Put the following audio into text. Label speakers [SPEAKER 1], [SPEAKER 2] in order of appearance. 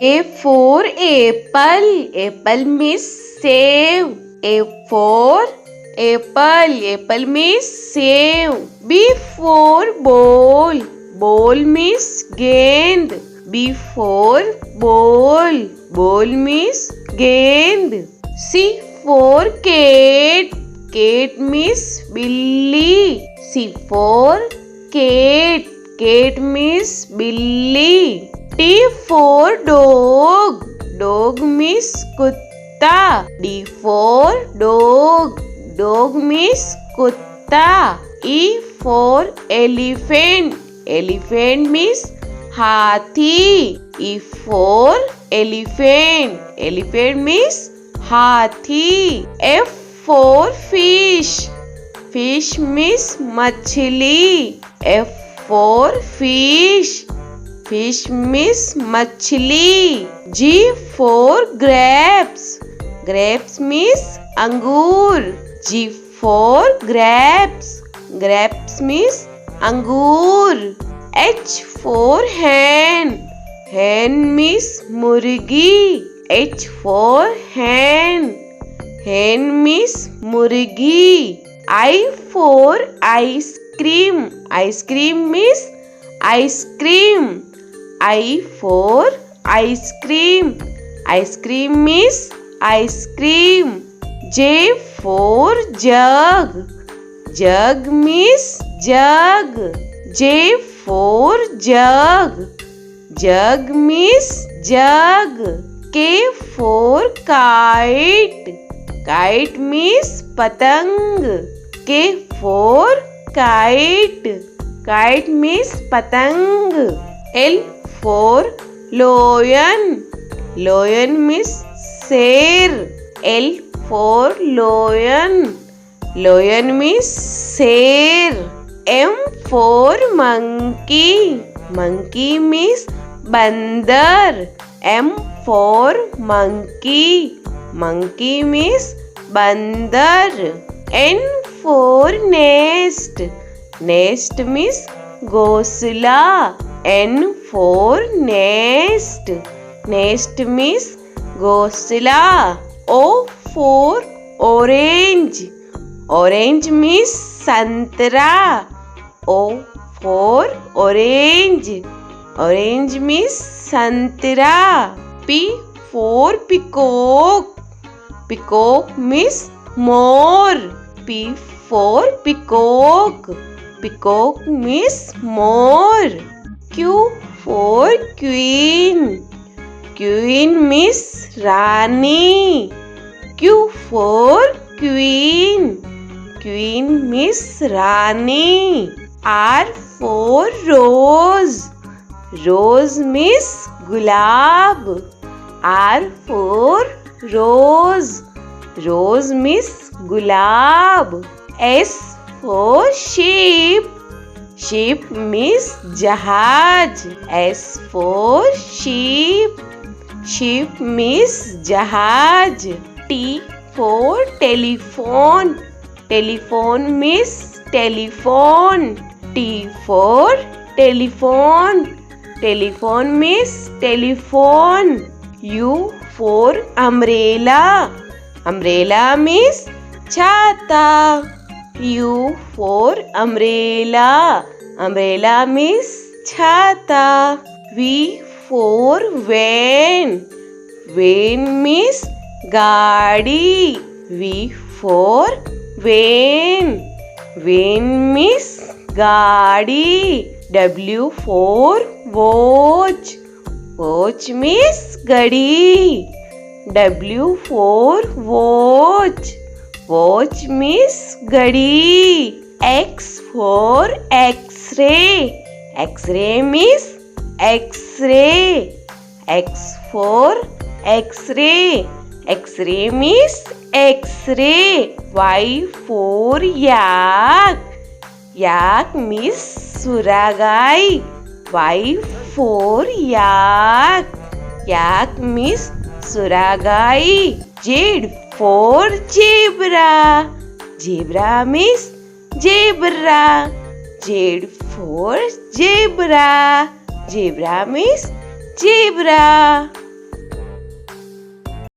[SPEAKER 1] A for apple. Apple means save. A for apple. Apple means save. B for ball. Ball means gend. B for ball. Ball means gend. C for cat. Cat means billy. C for cat. Cat means billy. T for dog. Dog means kutta. D for dog. Dog means kutta. E for elephant. Elephant means hathi. E for elephant. Elephant means hathi. F for fish. Fish means machli. F for fish. Fish means machli. G for grapes. Grapes means angur. G for grapes. Grapes means angur. H for hen. Hen means murgi. H for hen. Hen means murgi. I for ice cream. Ice cream means ice cream. I for ice cream. Ice cream means ice cream. J for jug. Jug means jug. J for jug. Jug means jug. K for kite. Kite means patang. K for kite. Kite means patang. L for lion. Lion means sher. L for lion. Lion means sher. M for monkey. Monkey means bandar. M for monkey. Monkey means bandar. N for nest. Nest means ghosla. N for nest. Nest means ghosla. O for orange. Orange means santra. O for orange. Orange means santra. P for peacock. Peacock means more. P for peacock. Peacock means more. Q for queen. Queen means Rani. Q for queen. Queen means Rani. R for rose. Rose means gulab. R for rose. Rose means gulab. S for sheep. Sheep means jahaj. S for sheep. Sheep means jahaj. T for telephone. Telephone means telephone. T for telephone. Telephone means telephone. U for umbrella. Umbrella means chhata. U for umbrella. Umbrella means chhata. V for van. Van means gaadi. V for van. Van means gaadi. W for watch. Watch means gadi. W for watch. Watch means gadi. X for X-ray. X-ray means X-ray. X for X-ray. X-ray means X-ray. Y for yak. Yak means suragai. Y for yak. Yak means suragai. Z for zebra. Zebra means zebra. Z for zebra. Zebra means zebra.